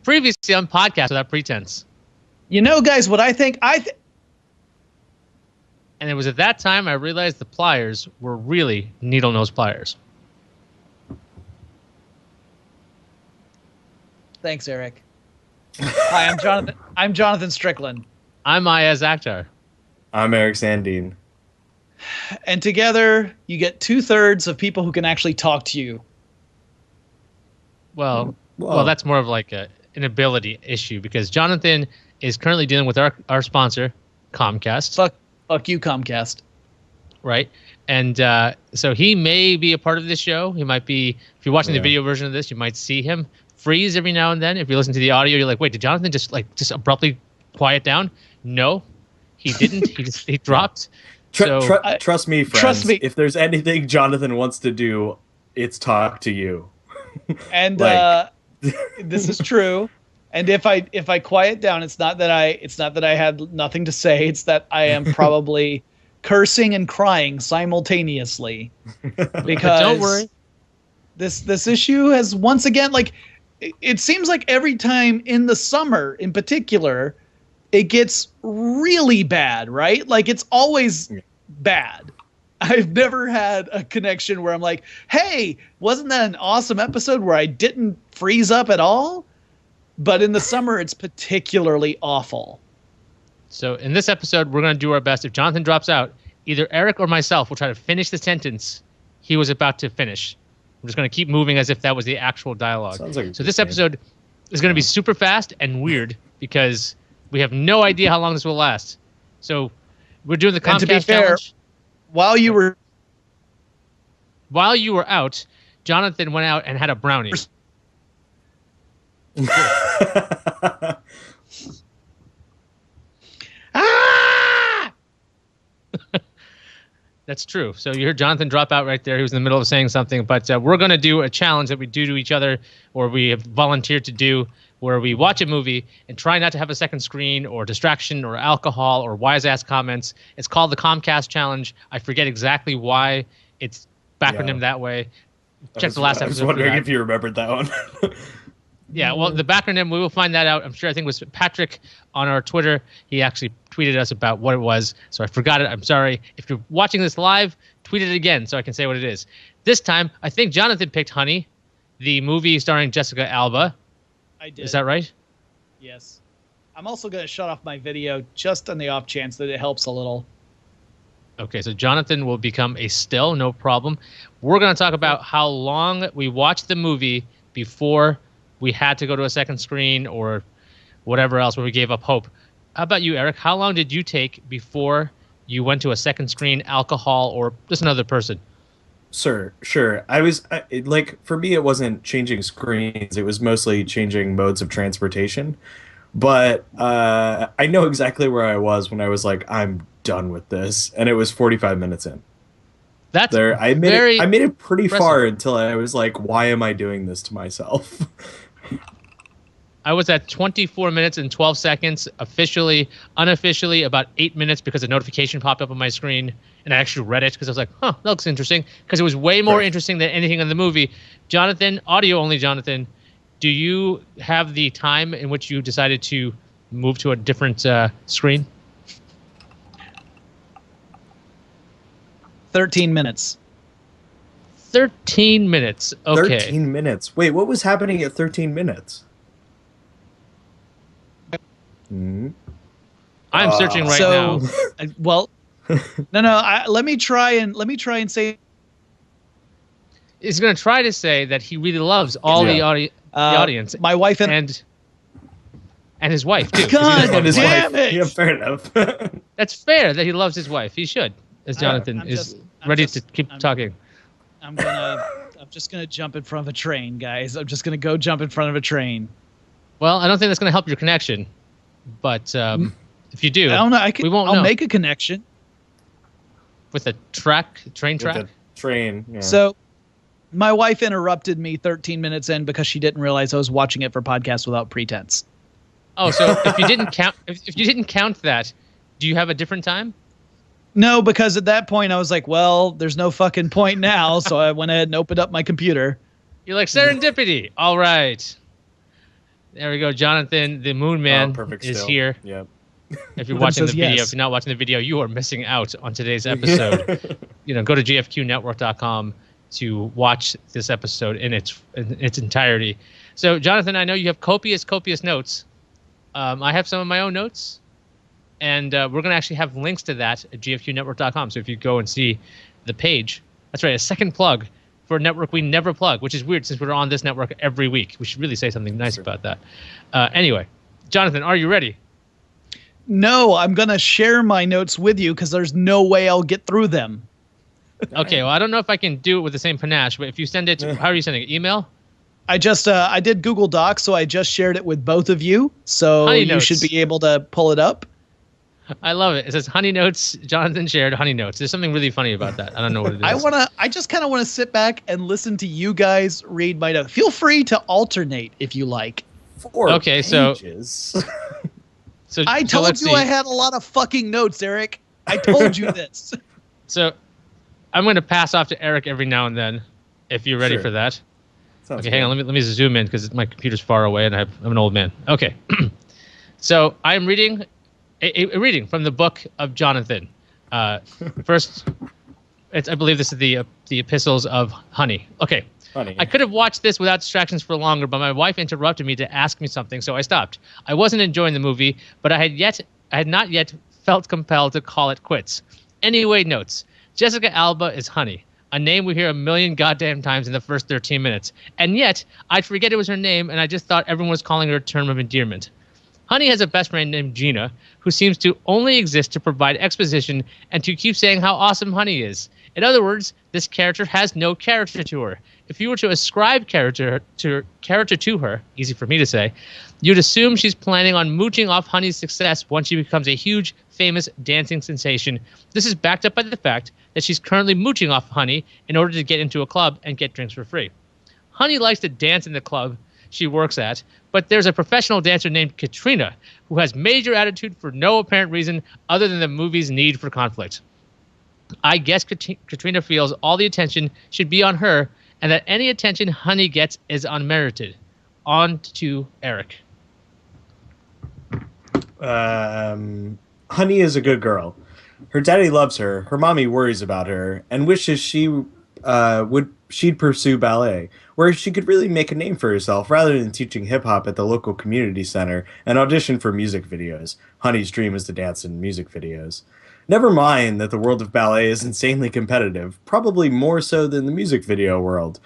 Previously on Podcast Without Pretense. You know, guys, what I think? And it was at that time I realized the pliers were really needle nose pliers. Thanks, Eric. Hi, I'm Jonathan. I'm Jonathan Strickland. I'm Iyaz Akhtar. I'm Eric Sandine. And together, you get 2/3 of people who can actually talk to you. Well, that's more of like an ability issue because Jonathan is currently dealing with our sponsor, Comcast. Fuck you, Comcast. Right? And so he may be a part of this show. He might be, if you're watching the video version of this, you might see him freeze every now and then. If you listen to the audio, you're like, wait, did Jonathan just abruptly quiet down? No, he didn't. he dropped. Trust me, friends. Trust me. If there's anything Jonathan wants to do, it's talk to you. And this is true. And if I quiet down, it's not that I had nothing to say. It's that I am probably cursing and crying simultaneously. Because don't worry. This issue has once again, like, it seems like every time in the summer in particular, it gets really bad, right? Like, it's always bad. I've never had a connection where I'm like, hey, wasn't that an awesome episode where I didn't freeze up at all? But in the summer, it's particularly awful. So in this episode, we're going to do our best. If Jonathan drops out, either Eric or myself will try to finish the sentence he was about to finish. I'm just going to keep moving as if that was the actual dialogue. Like so this episode is going to be super fast and weird because we have no idea how long this will last. So we're doing the Comcast to be fair, challenge. While you were out, Jonathan went out and had a brownie. That's true. So you heard Jonathan drop out right there. He was in the middle of saying something. But we're going to do a challenge that we do to each other, or we have volunteered to do, where we watch a movie and try not to have a second screen or distraction or alcohol or wise-ass comments. It's called the Comcast Challenge. I forget exactly why it's backronym that way. Check the last episode. I was wondering if you remembered that one. Yeah, well, the backronym, we will find that out. I'm sure, I think it was Patrick on our Twitter. He actually tweeted us about what it was, so I forgot it. I'm sorry. If you're watching this live, tweet it again so I can say what it is. This time, I think Jonathan picked Honey, the movie starring Jessica Alba. I did. Is that right? Yes. I'm also going to shut off my video just on the off chance that it helps a little. Okay, so Jonathan will become a still, no problem. We're going to talk about how long we watched the movie before we had to go to a second screen or whatever else where we gave up hope. How about you, Eric? How long did you take before you went to a second screen, alcohol, or just another person? Sure. For me, it wasn't changing screens. It was mostly changing modes of transportation. But I know exactly where I was when I was like, I'm done with this. And it was 45 minutes in. That's I made it pretty impressive. far until I was like, why am I doing this to myself? I was at 24 minutes and 12 seconds, officially, unofficially, about 8 minutes because a notification popped up on my screen, and I actually read it because I was like, that looks interesting, because it was way more interesting than anything in the movie. Jonathan, audio only Jonathan, do you have the time in which you decided to move to a different screen? 13 minutes. 13 minutes. Okay. 13 minutes. Wait, what was happening at 13 minutes? I'm searching right now. Well, no. Let me try and say. He's going to try to say that he really loves all the audience. My wife and his wife too. God damn it! Yeah, fair enough. That's fair that he loves his wife. He should, as Jonathan is ready to keep talking. I'm just gonna jump in front of a train, guys. I'm just gonna go jump in front of a train. Well, I don't think that's going to help your connection, but if you do, I don't know. I'll know. make a connection With a train track? With a train, yeah. So, my wife interrupted me 13 minutes in because she didn't realize I was watching it for Podcast Without Pretense. Oh, so if you didn't count, if you didn't count that, do you have a different time? No, because at that point I was like, well, there's no fucking point now, so I went ahead and opened up my computer. You're like, serendipity. All right. There we go. Jonathan, the Moon Man, perfect is still. here. Yep. If you're Modem watching the says video, yes. if you're not watching the video, you are missing out on today's episode. Go to gfqnetwork.com to watch this episode in its entirety. So, Jonathan, I know you have copious notes. I have some of my own notes, and we're going to actually have links to that at gfqnetwork.com. So if you go and see the page, that's right, a second plug for a network we never plug, which is weird since we're on this network every week. We should really say something nice about that. Anyway, Jonathan, are you ready? No, I'm going to share my notes with you because there's no way I'll get through them. Okay, well, I don't know if I can do it with the same panache, but if you send it to, how are you sending it? Email? I did Google Docs, so I just shared it with both of you. So Honey you notes. should be able to pull it up. I love it. It says Honey Notes. Jonathan shared Honey Notes. There's something really funny about that. I don't know what it is. I just kind of want to sit back and listen to you guys read my notes. Feel free to alternate if you like. 4 Okay, pages. So I told let's you see. I had a lot of fucking notes, Eric. I told you this. So I'm going to pass off to Eric every now and then, if you're ready Sure. for that. Sounds Okay, good. hang on. Let me zoom in because my computer's far away and I'm an old man. Okay. So I'm reading a reading from the book of Jonathan. First, I believe this is the epistles of Honey. Okay. Honey. I could have watched this without distractions for longer, but my wife interrupted me to ask me something, so I stopped. I wasn't enjoying the movie, but I had not yet felt compelled to call it quits. Anyway, notes. Jessica Alba is Honey, a name we hear a million goddamn times in the first 13 minutes. And yet, I'd forget it was her name, and I just thought everyone was calling her a term of endearment. Honey has a best friend named Gina, who seems to only exist to provide exposition and to keep saying how awesome Honey is. In other words, this character has no character to her. If you were to ascribe character to her, easy for me to say, you'd assume she's planning on mooching off Honey's success once she becomes a huge, famous dancing sensation. This is backed up by the fact that she's currently mooching off Honey in order to get into a club and get drinks for free. Honey likes to dance in the club she works at, but there's a professional dancer named Katrina who has major attitude for no apparent reason other than the movie's need for conflict. I guess Katrina feels all the attention should be on her and that any attention Honey gets is unmerited. On to Eric. Honey is a good girl. Her daddy loves her, her mommy worries about her, and wishes she'd pursue ballet, where she could really make a name for herself rather than teaching hip-hop at the local community center and audition for music videos. Honey's dream is to dance in music videos. Never mind that the world of ballet is insanely competitive, probably more so than the music video world.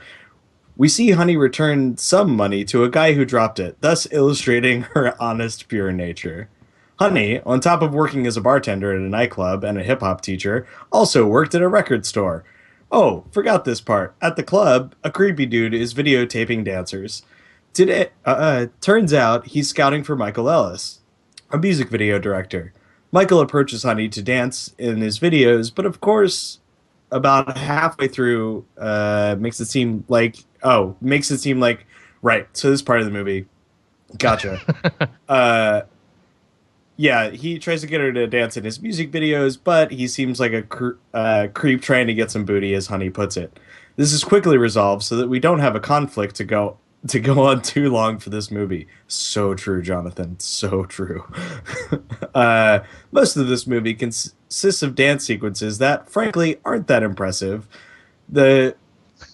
We see Honey return some money to a guy who dropped it, thus illustrating her honest, pure nature. Honey, on top of working as a bartender at a nightclub and a hip-hop teacher, also worked at a record store. Oh, forgot this part. At the club, a creepy dude is videotaping dancers. Turns out he's scouting for Michael Ellis, a music video director. Michael approaches Honey to dance in his videos, but of course, about halfway through, makes it seem like, right, so this part of the movie, gotcha. Yeah, he tries to get her to dance in his music videos, but he seems like a creep trying to get some booty, as Honey puts it. This is quickly resolved so that we don't have a conflict to go on too long for this movie. So true, Jonathan. So true. Most of this movie consists of dance sequences that, frankly, aren't that impressive. The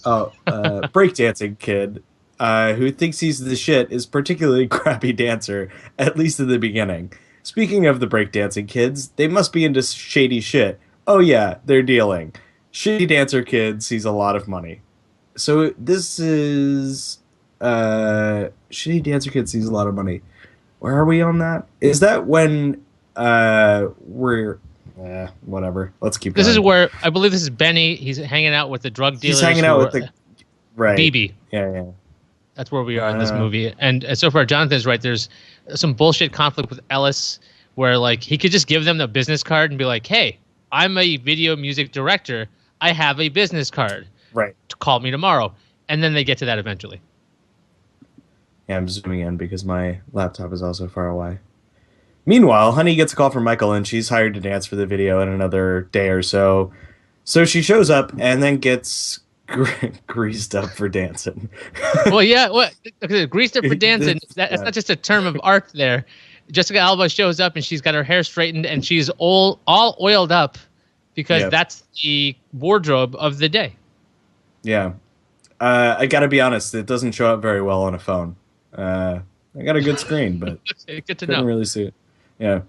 breakdancing kid, who thinks he's the shit, is particularly crappy dancer, at least in the beginning. Speaking of the breakdancing kids, they must be into shady shit. Oh yeah, they're dealing. Shitty dancer kid sees a lot of money. So this is... shitty dancer kid sees a lot of money. Where are we on that? Is that when we're... whatever. Let's keep going. This is where, I believe this is Benny. He's hanging out with the drug dealers. He's hanging out with the... Right. BB. Yeah. That's where we are in this movie. And so far, Jonathan's right. There's some bullshit conflict with Ellis where, like, he could just give them the business card and be like, hey, I'm a video music director. I have a business card. Right. Call me tomorrow. And then they get to that eventually. Yeah, I'm zooming in because my laptop is also far away. Meanwhile, Honey gets a call from Michael and she's hired to dance for the video in another day or so. So she shows up and then gets Greased up for dancing. Well, yeah, what greased up for dancing? That's not just a term of art. There, Jessica Alba shows up and she's got her hair straightened and she's all oiled up because that's the wardrobe of the day. Yeah, I gotta be honest, it doesn't show up very well on a phone. I got a good screen, but good to couldn't know. really see it. Yeah.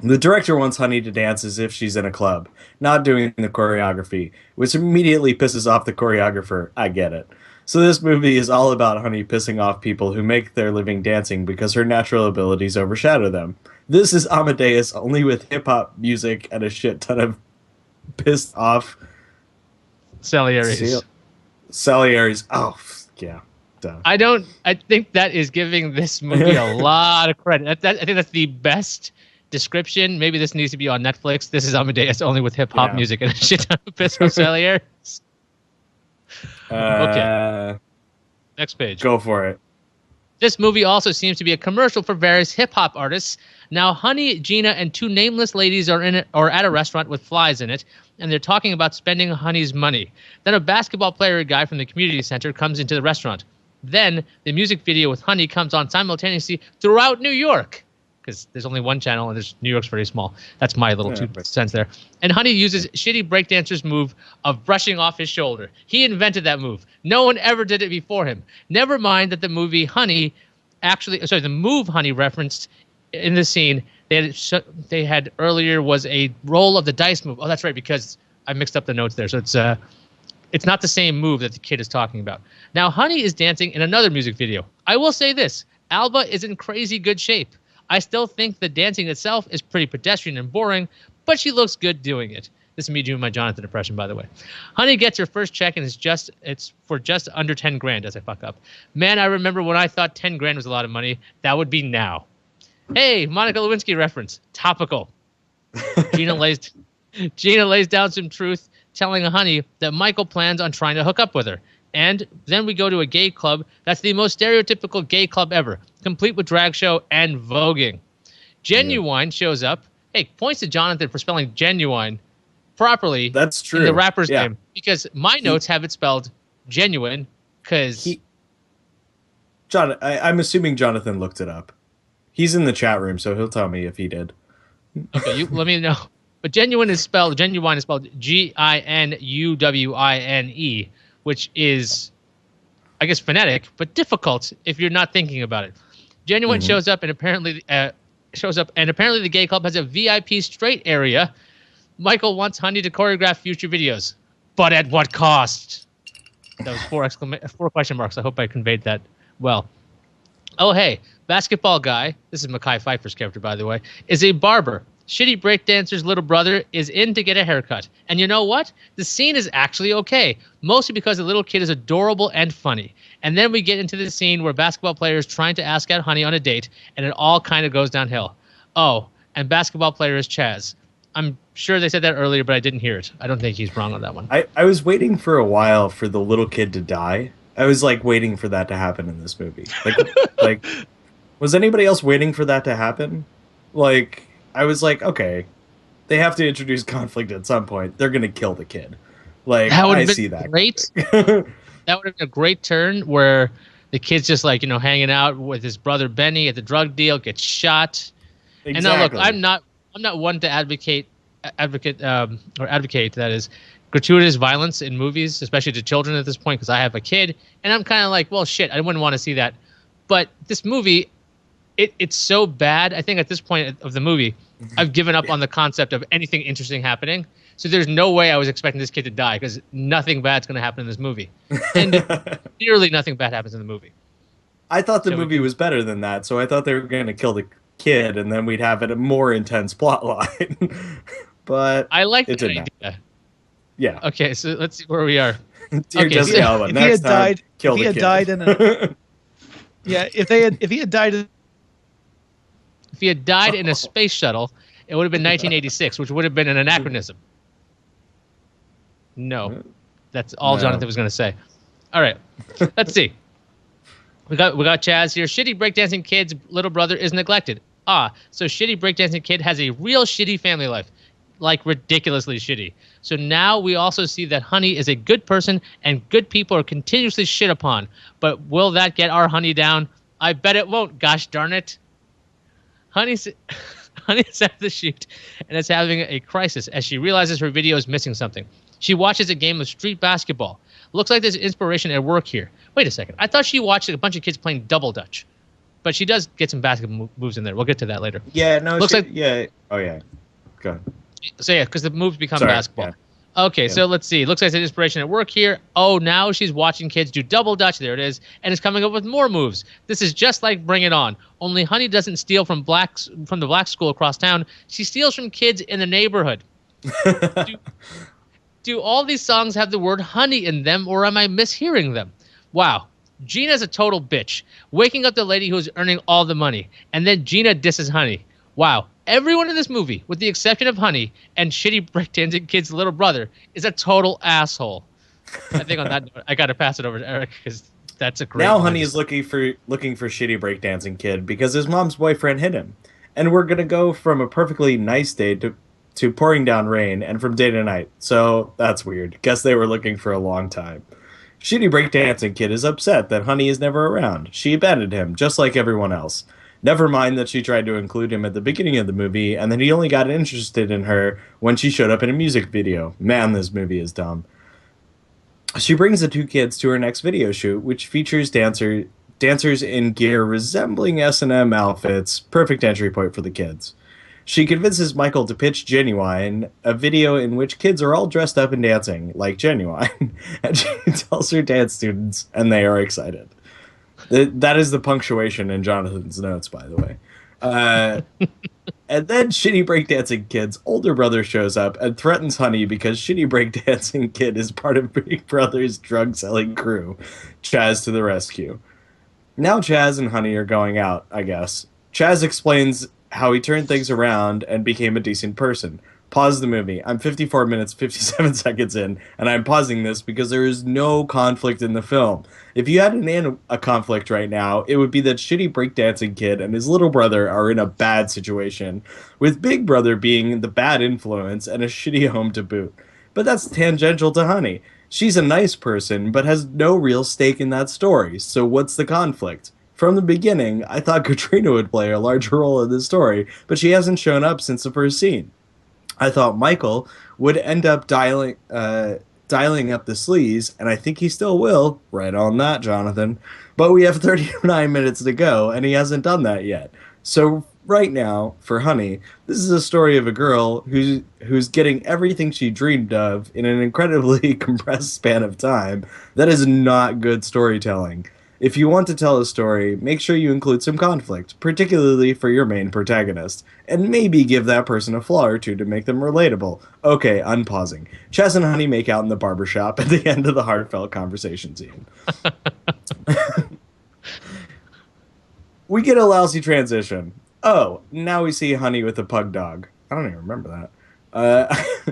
The director wants Honey to dance as if she's in a club, not doing the choreography, which immediately pisses off the choreographer. I get it. So this movie is all about Honey pissing off people who make their living dancing because her natural abilities overshadow them. This is Amadeus only with hip-hop music and a shit ton of pissed off Salieri's. Salieri's. Oh, yeah. Duh. I think that is giving this movie a lot of credit. I think that's the best description. Maybe this needs to be on Netflix. This is Amadeus only with hip hop music and a shit ton of piss from Salieri's. Okay. Next page. Go for it. This movie also seems to be a commercial for various hip-hop artists. Now, Honey, Gina, and two nameless ladies are in it, or at a restaurant with flies in it, and they're talking about spending Honey's money. Then a basketball player guy from the community center comes into the restaurant. Then the music video with Honey comes on simultaneously throughout New York, because there's only one channel and New York's very small. That's my little 2 cents there. And Honey uses shitty breakdancer's move of brushing off his shoulder. He invented that move. No one ever did it before him. Never mind that the movie Honey the move Honey referenced in the scene they had earlier was a roll of the dice move. Oh, that's right, because I mixed up the notes there. So it's not the same move that the kid is talking about. Now, Honey is dancing in another music video. I will say this. Alba is in crazy good shape. I still think the dancing itself is pretty pedestrian and boring, but she looks good doing it. This is me doing my Jonathan impression, by the way. Honey gets her first check and it's for just under 10 grand as I fuck up. Man, I remember when I thought 10 grand was a lot of money. That would be now. Hey, Monica Lewinsky reference. Topical. Gina lays down some truth, telling Honey that Michael plans on trying to hook up with her. And then we go to a gay club that's the most stereotypical gay club ever, complete with drag show and voguing. Genuine shows up. Hey, points to Jonathan for spelling genuine properly. That's true. In the rapper's name, because my notes have it spelled genuine. I'm assuming Jonathan looked it up. He's in the chat room, so he'll tell me if he did. Okay, let me know. But genuine is spelled Ginuwine, which is, I guess, phonetic, but difficult if you're not thinking about it. Genuine shows up, and apparently the gay club has a VIP straight area. Michael wants Honey to choreograph future videos, but at what cost? That was 4 question marks. I hope I conveyed that well. Oh, hey, basketball guy, this is Mekhi Phifer's character, by the way, is a barber. Shitty breakdancer's little brother is in to get a haircut. And you know what? The scene is actually okay, mostly because the little kid is adorable and funny. And then we get into the scene where basketball player is trying to ask out Honey on a date, and it all kind of goes downhill. Oh, and basketball player is Chaz. I'm sure they said that earlier, but I didn't hear it. I don't think he's wrong on that one. I was waiting for a while for the little kid to die. I was waiting for that to happen in this movie. Was anybody else waiting for that to happen? I was okay, they have to introduce conflict at some point. They're gonna kill the kid. I see that. Great. That would have been a great turn where the kid's just hanging out with his brother Benny at the drug deal, gets shot. Exactly. And now look, I'm not one to advocate that is gratuitous violence in movies, especially to children at this point, because I have a kid, and I'm kind of well, shit, I wouldn't want to see that. But this movie, it's so bad. I think at this point of the movie, I've given up on the concept of anything interesting happening. So there's no way I was expecting this kid to die, because nothing bad's going to happen in this movie. And nearly nothing bad happens in the movie. I thought the movie was better than that, so I thought they were going to kill the kid, and then we'd have a more intense plot line. But I like that idea. Yeah. Okay, so let's see where we are. Dear Jessica Alba, next time, kill the kid. If he had died in a space shuttle, it would have been 1986, which would have been an anachronism. No, that's all Jonathan was going to say. All right, let's see. We got Chaz here. Shitty breakdancing kid's little brother is neglected. So shitty breakdancing kid has a real shitty family life, ridiculously shitty. So now we also see that Honey is a good person and good people are continuously shit upon. But will that get our Honey down? I bet it won't, gosh darn it. Honey's at the shoot and is having a crisis as she realizes her video is missing something. She watches a game of street basketball. Looks like there's inspiration at work here. Wait a second. I thought she watched a bunch of kids playing double dutch. But she does get some basketball moves in there. We'll get to that later. Yeah, no, looks like yeah. Oh, yeah. Go ahead. So yeah, because the moves become Sorry, basketball. yeah. Okay, so let's see. Looks like there's inspiration at work here. Oh, now she's watching kids do double dutch. There it is. And is coming up with more moves. This is just like Bring It On. Only Honey doesn't steal from the black school across town. She steals from kids in the neighborhood. Do all these songs have the word honey in them, or am I mishearing them? Wow. Gina's a total bitch. Waking up the lady who's earning all the money. And then Gina disses Honey. Wow. Everyone in this movie, with the exception of Honey and shitty breakdancing kid's little brother, is a total asshole. I think on that note, I got to pass it over to Eric because that's a great. Now Honey is looking for shitty breakdancing kid because his mom's boyfriend hit him, and we're gonna go from a perfectly nice day to pouring down rain and from day to night. So that's weird. Guess they were looking for a long time. Shitty breakdancing kid is upset that Honey is never around. She abandoned him just like everyone else. Never mind that she tried to include him at the beginning of the movie, and that he only got interested in her when she showed up in a music video. Man, this movie is dumb. She brings the two kids to her next video shoot, which features dancers in gear resembling S&M outfits. Perfect entry point for the kids. She convinces Michael to pitch Genuine, a video in which kids are all dressed up and dancing, like Genuine, and she tells her dance students, and they are excited. That is the punctuation in Jonathan's notes, by the way. And then Shitty Breakdancing Kid's older brother shows up and threatens Honey because Shitty Breakdancing Kid is part of Big Brother's drug-selling crew. Chaz to the rescue. Now Chaz and Honey are going out, I guess. Chaz explains how he turned things around and became a decent person. Pause the movie. I'm 54 minutes, 57 seconds in, and I'm pausing this because there is no conflict in the film. If you had a conflict right now, it would be that Shitty Breakdancing Kid and his little brother are in a bad situation, with Big Brother being the bad influence and a shitty home to boot. But that's tangential to Honey. She's a nice person, but has no real stake in that story, so what's the conflict? From the beginning, I thought Katrina would play a larger role in the story, but she hasn't shown up since the first scene. I thought Michael would end up dialing up the sleaze, and I think he still will. Right on that, Jonathan. But we have 39 minutes to go, and he hasn't done that yet. So right now, for Honey, this is a story of a girl who's getting everything she dreamed of in an incredibly compressed span of time. That is not good storytelling. If you want to tell a story, make sure you include some conflict, particularly for your main protagonist, and maybe give that person a flaw or two to make them relatable. Okay, unpausing. Chaz and Honey make out in the barbershop at the end of the heartfelt conversation scene. We get a lousy transition. Oh, now we see Honey with a pug dog. I don't even remember that.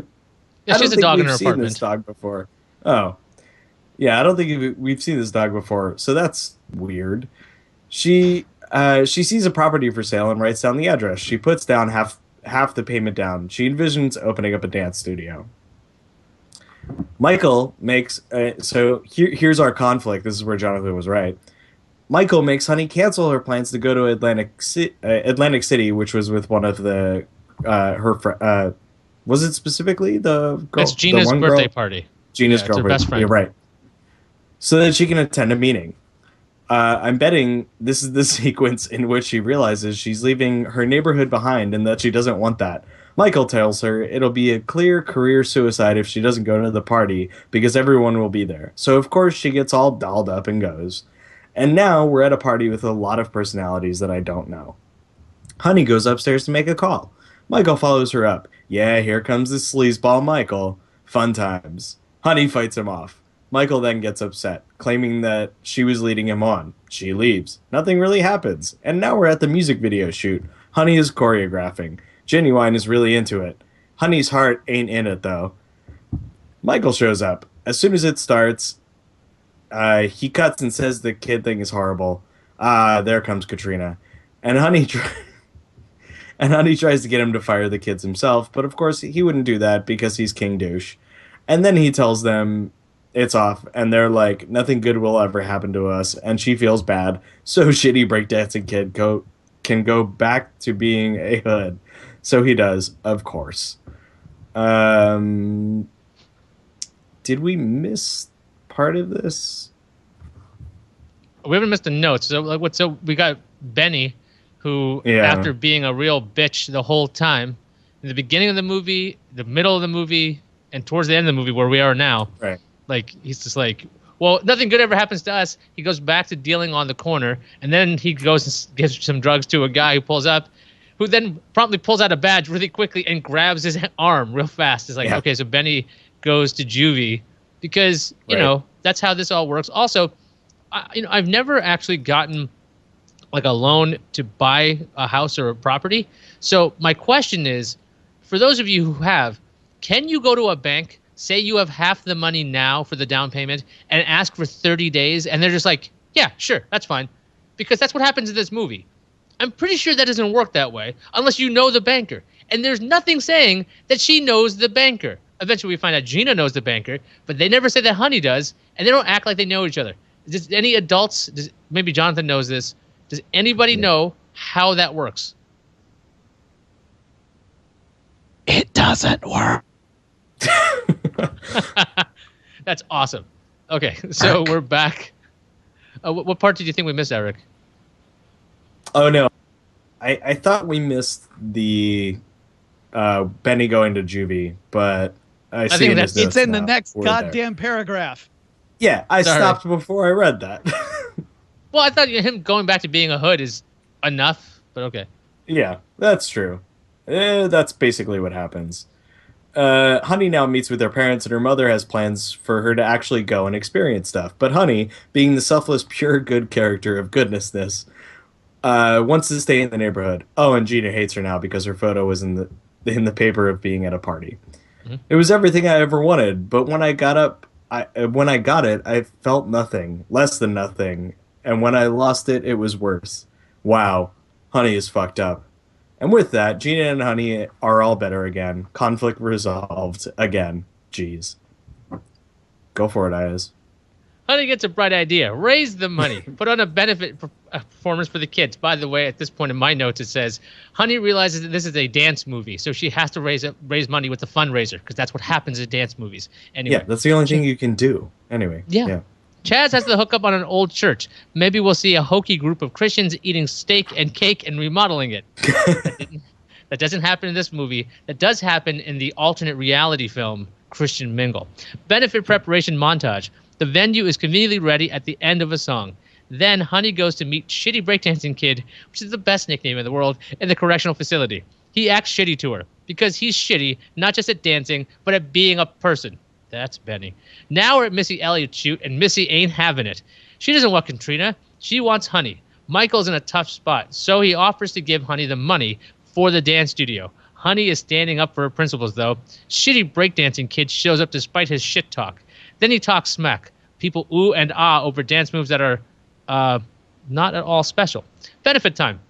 Yeah, she's a dog in her apartment. We've seen this dog before. Oh. Yeah, I don't think we've seen this dog before, so that's weird. She sees a property for sale and writes down the address. She puts down half the payment down. She envisions opening up a dance studio. Michael makes here's our conflict. This is where Jonathan was right. Michael makes Honey cancel her plans to go to Atlantic City, which was with one of the was it specifically the girl? It's Gina's birthday party. Gina's girlfriend. Her best friend. You're right. So that she can attend a meeting. I'm betting this is the sequence in which she realizes she's leaving her neighborhood behind and that she doesn't want that. Michael tells her it'll be a clear career suicide if she doesn't go to the party because everyone will be there. So of course she gets all dolled up and goes. And now we're at a party with a lot of personalities that I don't know. Honey goes upstairs to make a call. Michael follows her up. Yeah, here comes the sleazeball Michael. Fun times. Honey fights him off. Michael then gets upset, claiming that she was leading him on. She leaves. Nothing really happens. And now we're at the music video shoot. Honey is choreographing. Genuine is really into it. Honey's heart ain't in it, though. Michael shows up. As soon as it starts, he cuts and says the kid thing is horrible. There comes Katrina. And Honey tries to get him to fire the kids himself, but of course he wouldn't do that because he's King Douche. And then he tells them it's off, and they're like, nothing good will ever happen to us, and she feels bad. So shitty breakdancing kid can go back to being a hood. So he does, of course. Did we miss part of this? We haven't missed a note. So we got Benny, who after being a real bitch the whole time, in the beginning of the movie, the middle of the movie, and towards the end of the movie where we are now, right? Like he's just like, well, nothing good ever happens to us. He goes back to dealing on the corner, and then he goes and gives some drugs to a guy who pulls up, who then promptly pulls out a badge really quickly and grabs his arm real fast. It's like, okay, so Benny goes to juvie because you know that's how this all works. Also, I've never actually gotten like a loan to buy a house or a property. So my question is, for those of you who have, can you go to a bank, say you have half the money now for the down payment, and ask for 30 days, and they're just like, yeah, sure, that's fine. Because that's what happens in this movie. I'm pretty sure that doesn't work that way unless you know the banker. And there's nothing saying that she knows the banker. Eventually we find out Gina knows the banker, but they never say that Honey does, and they don't act like they know each other. Does any adults, maybe Jonathan knows this, does anybody know how that works? It doesn't work. That's awesome. Okay, so we're back. What part did you think we missed, Eric? Oh, no. I thought we missed the Benny going to juvie, but I see think it's in the next goddamn paragraph. Yeah, I stopped before I read that. Well, I thought him going back to being a hood is enough, but okay. Yeah, that's true. That's basically what happens. Honey now meets with her parents, and her mother has plans for her to actually go and experience stuff. But Honey, being the selfless, pure good character of goodnessness, wants to stay in the neighborhood. Oh, and Gina hates her now because her photo was in the paper of being at a party. Mm-hmm. It was everything I ever wanted, but when I got it, I felt nothing, less than nothing. And when I lost it, it was worse. Wow, Honey is fucked up. And with that, Gina and Honey are all better again. Conflict resolved again. Jeez. Go for it, Iyaz. Honey gets a bright idea. Raise the money. Put on a benefit performance for the kids. By the way, at this point in my notes, it says, Honey realizes that this is a dance movie, so she has to raise money with the fundraiser, because that's what happens in dance movies. Anyway, yeah, that's the only thing you can do. Anyway. Yeah. Chaz has the hookup on an old church. Maybe we'll see a hokey group of Christians eating steak and cake and remodeling it. That doesn't happen in this movie. That does happen in the alternate reality film, Christian Mingle. Benefit preparation montage. The venue is conveniently ready at the end of a song. Then Honey goes to meet Shitty Breakdancing Kid, which is the best nickname in the world, in the correctional facility. He acts shitty to her because he's shitty, not just at dancing, but at being a person. That's Benny. Now we're at Missy Elliott's shoot, and Missy ain't having it. She doesn't want Katrina. She wants Honey. Michael's in a tough spot, so he offers to give Honey the money for the dance studio. Honey is standing up for her principles, though. Shitty breakdancing kid shows up despite his shit talk. Then he talks smack. People ooh and ah over dance moves that are not at all special. Benefit time.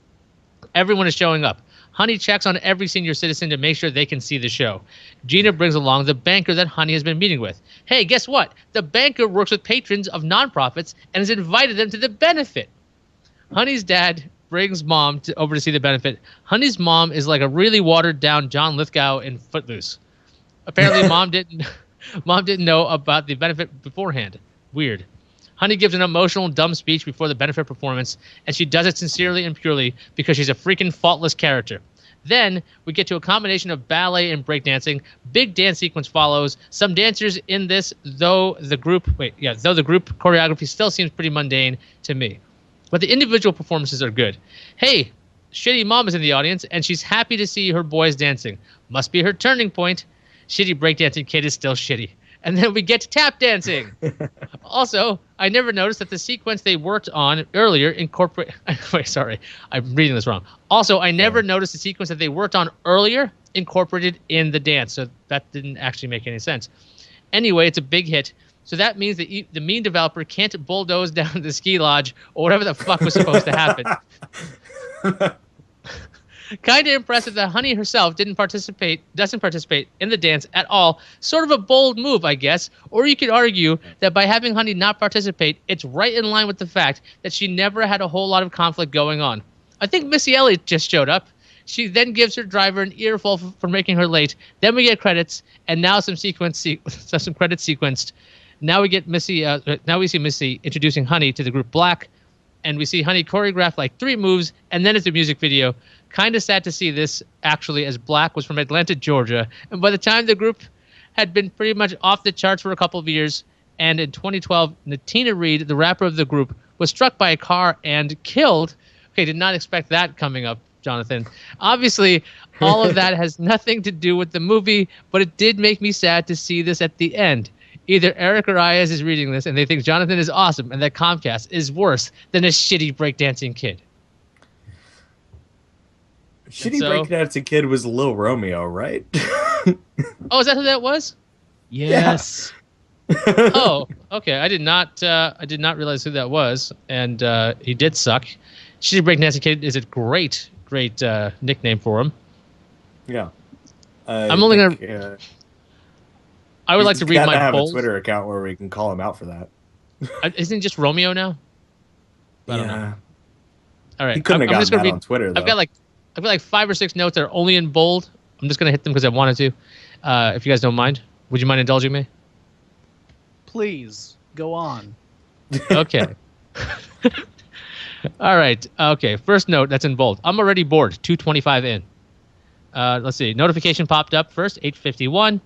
Everyone is showing up. Honey checks on every senior citizen to make sure they can see the show. Gina brings along the banker that Honey has been meeting with. Hey, guess what? The banker works with patrons of nonprofits and has invited them to the benefit. Honey's dad brings Mom over to see the benefit. Honey's mom is like a really watered-down John Lithgow in Footloose. Apparently, Mom didn't know about the benefit beforehand. Weird. Honey gives an emotional, dumb speech before the benefit performance, and she does it sincerely and purely because she's a freaking faultless character. Then we get to a combination of ballet and breakdancing. Big dance sequence follows. Some dancers in this, though the group choreography still seems pretty mundane to me. But the individual performances are good. Hey, Shitty Mom is in the audience, and she's happy to see her boys dancing. Must be her turning point. Shitty breakdancing kid is still shitty. And then we get to tap dancing. Also, I never noticed that the sequence they worked on earlier incorporate. Wait, sorry, I'm reading this wrong. Also, I never noticed the sequence that they worked on earlier incorporated in the dance. So that didn't actually make any sense. Anyway, it's a big hit. So that means that the mean developer can't bulldoze down the ski lodge or whatever the fuck was supposed to happen. Kind of impressive that Honey herself doesn't participate in the dance at all. Sort of a bold move, I guess. Or you could argue that by having Honey not participate, it's right in line with the fact that she never had a whole lot of conflict going on. I think Missy Elliott just showed up. She then gives her driver an earful for making her late. Then we get credits, and now some credits sequenced. Now we get Missy. Now we see Missy introducing Honey to the group Black, and we see Honey choreograph like 3 moves, and then it's a music video. Kind of sad to see this actually, as Black was from Atlanta, Georgia, and by the time the group had been pretty much off the charts for a couple of years, and in 2012, Natina Reed, the rapper of the group, was struck by a car and killed. Okay, did not expect that coming up, Jonathan. Obviously, all of that has nothing to do with the movie, but it did make me sad to see this at the end. Either Eric or Iyaz is reading this and they think Jonathan is awesome and that Comcast is worse than a shitty breakdancing kid. Shitty breakdancing kid was Lil Romeo, right? Oh, is that who that was? Yes. Yeah. Oh, okay. I did not realize who that was, and he did suck. Shitty breakdancing kid is a great nickname for him. Yeah. I'm only gonna. I would like to read my have polls. a Twitter account where we can call him out for that. Isn't he just Romeo now? I don't know. All right. He couldn't have gotten that on Twitter, though. I've got like 5 or 6 notes that are only in bold. I'm just gonna hit them because I wanted to. If you guys don't mind, would you mind indulging me? Please go on. Okay. All right. Okay. First note that's in bold. I'm already bored. 2:25 in. Let's see. Notification popped up first. 8:51.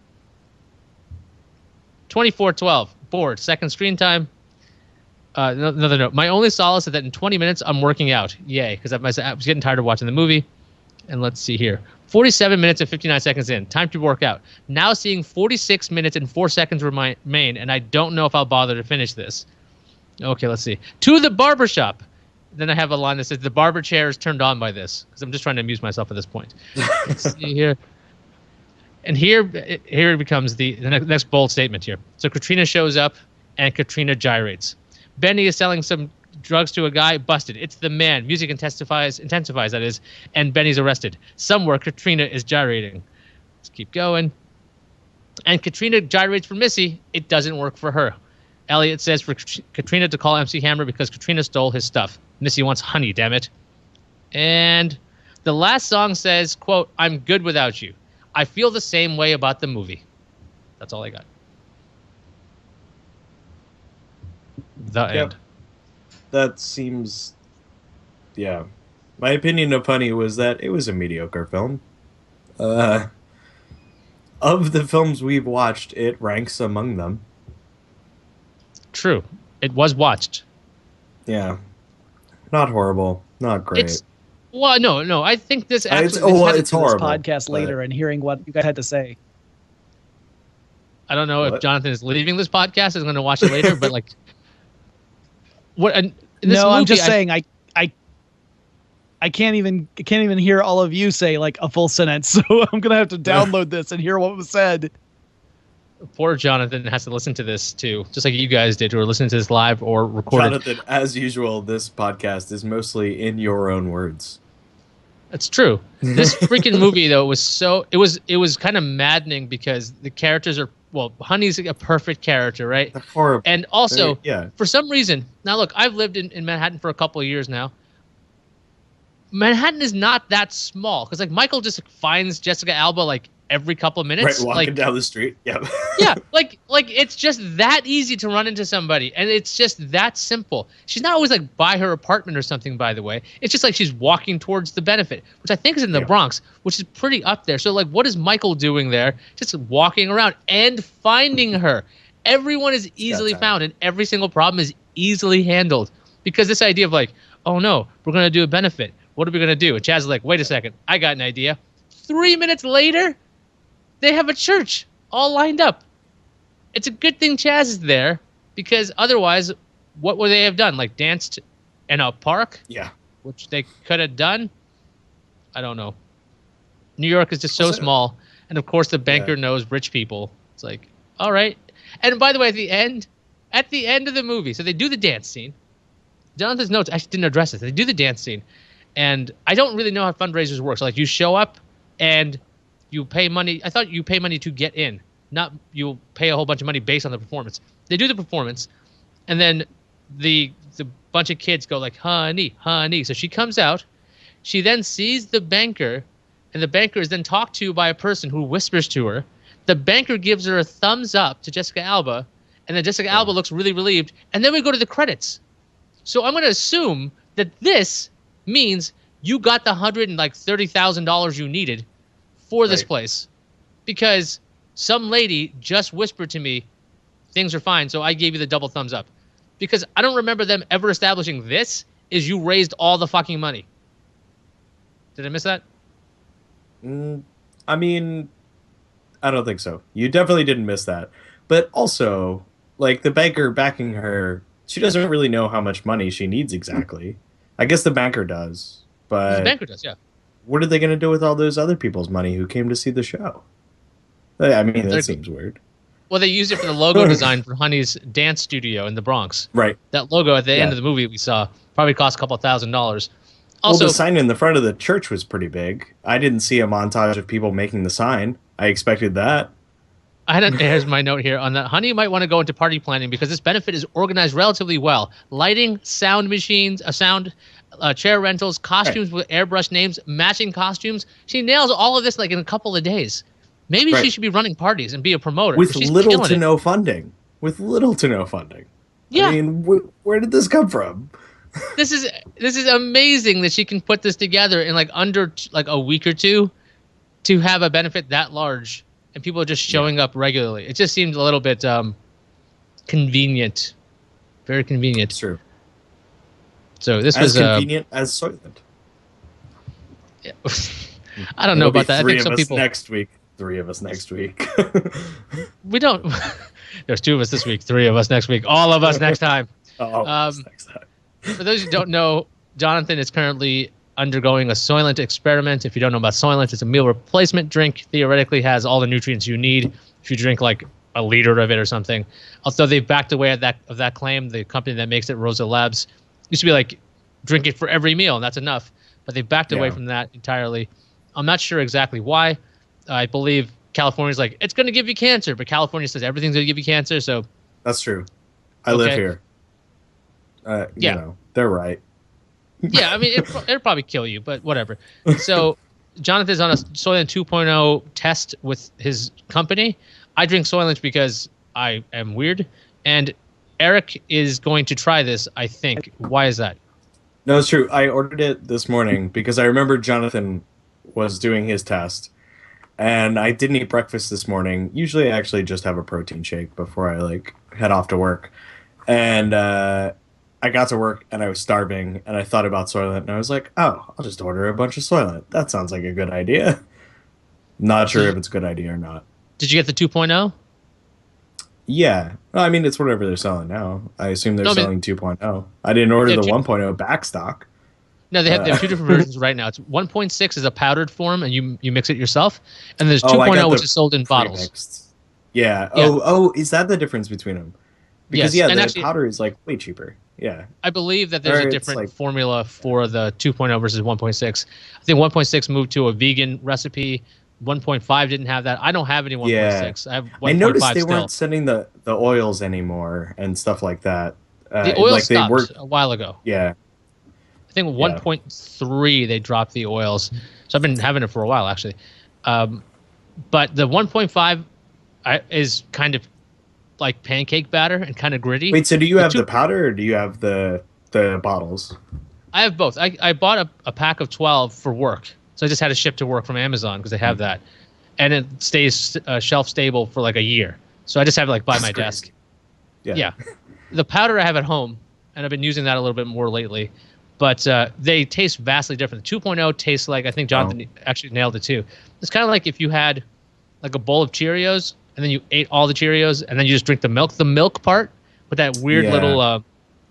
24:12. Bored. Second screen time. Another note. My only solace is that in 20 minutes I'm working out. Yay, because I was getting tired of watching the movie. And let's see here. 47 minutes and 59 seconds in. Time to work out. Now seeing 46 minutes and 4 seconds remain, and I don't know if I'll bother to finish this. Okay, let's see. To the barbershop. Then I have a line that says the barber chair is turned on by this, because I'm just trying to amuse myself at this point. Let's see here. And here it becomes the next bold statement here. So Katrina shows up, and Katrina gyrates. Benny is selling some drugs to a guy, busted. It's the man. Music intensifies, that is, and Benny's arrested. Somewhere Katrina is gyrating. Let's keep going. And Katrina gyrates for Missy. It doesn't work for her. Elliot says for Katrina to call MC Hammer because Katrina stole his stuff. Missy wants Honey, damn it. And the last song says, quote, I'm good without you. I feel the same way about the movie. That's all I got. The end. That seems... Yeah. My opinion of Honey was that it was a mediocre film. Of the films we've watched, it ranks among them. True. It was watched. Yeah. Not horrible. Not great. Well, no. I think this actually... It's horrible. This podcast later and hearing what you guys had to say. I don't know if Jonathan is leaving this podcast. Is going to watch it later, but like... What? I'm just saying I can't even hear all of you say like a full sentence, so I'm gonna have to download this and hear what was said. Poor Jonathan has to listen to this too, just like you guys did, who are listening to this live or recorded. Jonathan, as usual, this podcast is mostly in your own words. That's true. This freaking movie though it was kind of maddening because the characters are. Well, Honey's a perfect character, right? Horrible. And also, for some reason, now look, I've lived in Manhattan for a couple of years now. Manhattan is not that small because like Michael just finds Jessica Alba like every couple of minutes, right, walking down the street. Yeah, yeah, like it's just that easy to run into somebody, and it's just that simple. She's not always like by her apartment or something. By the way, it's just like she's walking towards the Benefit, which I think is in the Bronx, which is pretty up there. So like, what is Michael doing there? Just walking around and finding her. Everyone is easily found, and every single problem is easily handled because this idea of like, oh no, we're gonna do a Benefit. What are we gonna do? And Chaz is like, wait a second, I got an idea. 3 minutes later, they have a church all lined up. It's a good thing Chaz is there because otherwise, what would they have done? Like danced in a park? Yeah. Which they could have done? I don't know. New York is just so small. And of course, the banker knows rich people. It's like, all right. And by the way, at the end of the movie, so they do the dance scene. Jonathan's notes actually didn't address it. They do the dance scene. And I don't really know how fundraisers work. So like you show up and you pay money. I thought you pay money to get in, not you pay a whole bunch of money based on the performance. They do the performance, and then the bunch of kids go like, honey, honey. So she comes out. She then sees the banker, and the banker is then talked to by a person who whispers to her. The banker gives her a thumbs up to Jessica Alba, and then Jessica Alba looks really relieved. And then we go to the credits. So I'm going to assume that this means you got the $130,000 you needed for this place, because some lady just whispered to me, things are fine. So I gave you the double thumbs up, because I don't remember them ever establishing this is you raised all the fucking money. Did I miss that? I mean, I don't think so. You definitely didn't miss that. But also, like, the banker backing her, she doesn't really know how much money she needs exactly. I guess the banker does, but... The banker does, yeah. What are they going to do with all those other people's money who came to see the show? I mean, that seems weird. Well, they used it for the logo design for Honey's dance studio in the Bronx. Right. That logo at the end of the movie we saw probably cost a couple $1,000. Also, the sign in the front of the church was pretty big. I didn't see a montage of people making the sign. I expected that. Here's my note here on that. Honey might want to go into party planning because this benefit is organized relatively well. Lighting, sound machines, chair rentals, costumes with airbrush names, matching costumes. She nails all of this like in a couple of days. Maybe she should be running parties and be a promoter. With little to no funding. With little to no funding. Yeah. I mean, where did this come from? This is amazing that she can put this together in like under like a week or two to have a benefit that large, and people are just showing up regularly. It just seems a little bit convenient, very convenient. It's true. So this was as convenient as Soylent. Yeah. I don't know about that. I think some people next week. 3 of us next week. We don't. There's 2 of us this week. 3 of us next week. All of us next time. Next time. For those who don't know, Jonathan is currently undergoing a Soylent experiment. If you don't know about Soylent, it's a meal replacement drink. Theoretically, has all the nutrients you need if you drink like a liter of it or something. Although they've backed away of that claim. The company that makes it, Rosa Labs, used to be like, drink it for every meal and that's enough. But they've backed away from that entirely. I'm not sure exactly why. I believe California's like, it's going to give you cancer, but California says everything's going to give you cancer. So that's true. I live here. You know, they're right. Yeah, I mean, it'll probably kill you, but whatever. So Jonathan's on a Soylent 2.0 test with his company. I drink Soylent because I am weird, and Eric is going to try this, I think. Why is that? No, it's true. I ordered it this morning because I remember Jonathan was doing his test. And I didn't eat breakfast this morning. Usually I actually just have a protein shake before I head off to work. And I got to work and I was starving and I thought about Soylent and I was like, oh, I'll just order a bunch of Soylent. That sounds like a good idea. Not sure if it's a good idea or not. Did you get the 2.0? Yeah. Well, I mean, it's whatever they're selling now. I assume they're selling 2.0. I didn't order the 1.0 back stock. No, they have 2 different versions right now. It's 1.6 is a powdered form, and you mix it yourself. And there's 2.0, which is sold in bottles. Yeah. Oh, is that the difference between them? Because, the powder is, way cheaper. Yeah. I believe that there's a different formula for the 2.0 versus 1.6. I think 1.6 moved to a vegan recipe. 1.5 didn't have that. I don't have any 1.6. I have 1.5 I noticed they weren't sending the oils anymore and stuff like that. The oils stopped a while ago. Yeah. I think 1.3 they dropped the oils, so I've been having it for a while actually. But the 1.5 is kind of like pancake batter and kind of gritty. Wait, so do you have the powder or do you have the bottles? I have both. I bought a pack of 12 for work, so I just had to ship to work from Amazon because they have that, and it stays shelf stable for like a year. So I just have it by my desk. Yeah. The powder I have at home, and I've been using that a little bit more lately. But they taste vastly different. The 2.0 tastes like, I think Jonathan actually nailed it too. It's kind of like if you had like a bowl of Cheerios and then you ate all the Cheerios and then you just drink the milk. The milk part with that weird little,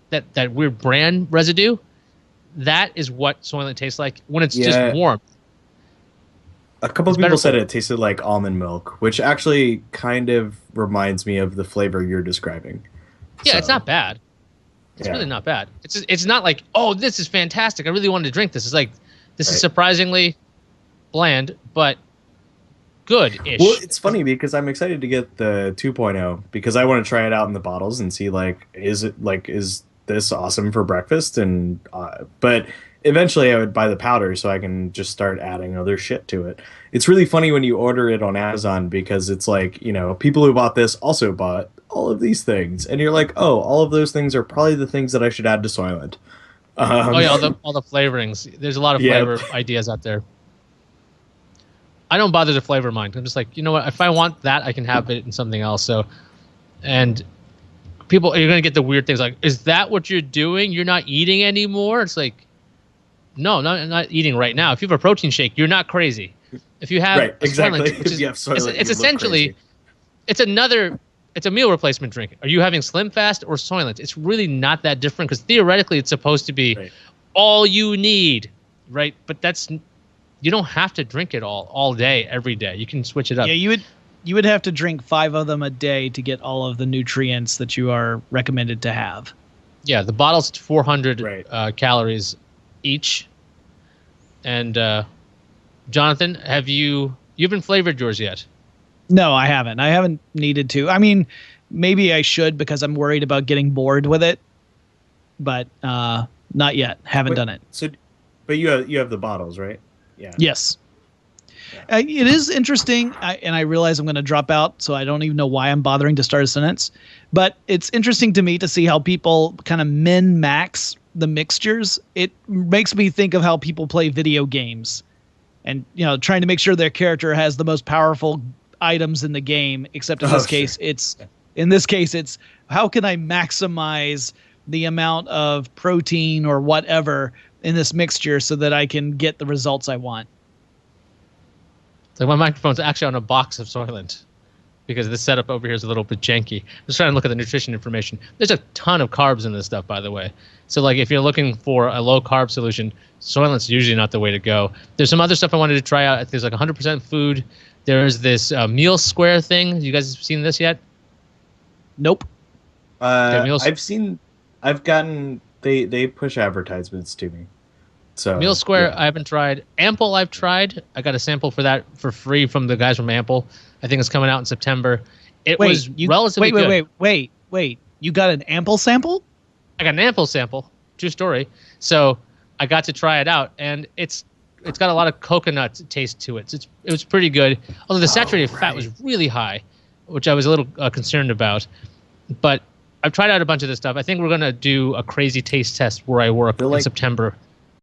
that weird bran residue, that is what Soylent tastes like when it's just warm. A couple of people said it tasted like almond milk, which actually kind of reminds me of the flavor you're describing. Yeah, it's not bad. It's really not bad. It's not like, oh, this is fantastic. I really wanted to drink this. It's like, this is surprisingly bland, but good-ish. Well, it's funny because I'm excited to get the 2.0 because I want to try it out in the bottles and see is this awesome for breakfast? And but eventually I would buy the powder so I can just start adding other shit to it. It's really funny when you order it on Amazon because it's like, people who bought this also bought all of these things, and you're like, oh, all of those things are probably the things that I should add to Soylent. All the flavorings. There's a lot of flavor ideas out there. I don't bother to flavor mine. I'm just like, you know what? If I want that, I can have it in something else. So, and you're gonna get the weird things like, is that what you're doing? You're not eating anymore? It's like, no, not eating right now. If you have a protein shake, you're not crazy. If you have exactly. Soylent, it's essentially, it's a meal replacement drink. Are you having Slim Fast or Soylent? It's really not that different because theoretically it's supposed to be all you need, right? But you don't have to drink it all day, every day. You can switch it up. Yeah, you would have to drink 5 of them a day to get all of the nutrients that you are recommended to have. Yeah, the bottle's 400 calories each. And Jonathan, you haven't flavored yours yet? No, I haven't. I haven't needed to. I mean, maybe I should because I'm worried about getting bored with it, but not yet. Haven't done it. So, but you have the bottles, right? Yeah. Yes. It is interesting, and I realize I'm going to drop out, so I don't even know why I'm bothering to start a sentence. But it's interesting to me to see how people kind of min-max the mixtures. It makes me think of how people play video games, and trying to make sure their character has the most powerful items in the game. Except in this case, it's how can I maximize the amount of protein or whatever in this mixture so that I can get the results I want. Like my microphone's actually on a box of Soylent because this setup over here is a little bit janky. I'm just trying to look at the nutrition information. There's a ton of carbs in this stuff, by the way. So like if you're looking for a low carb solution, Soylent's usually not the way to go. There's some other stuff I wanted to try out. There's like 100% food. There's this meal square thing. You guys seen this yet? Nope. I've gotten they push advertisements to me. So Meal Square, I haven't tried. Ample, I've tried. I got a sample for that for free from the guys from Ample. I think it's coming out in September. Relatively good. Wait. You got an Ample sample? I got an Ample sample. True story. So I got to try it out, and it's got a lot of coconut taste to it. It was pretty good. Although the saturated fat was really high, which I was a little concerned about. But I've tried out a bunch of this stuff. I think we're going to do a crazy taste test where I work in September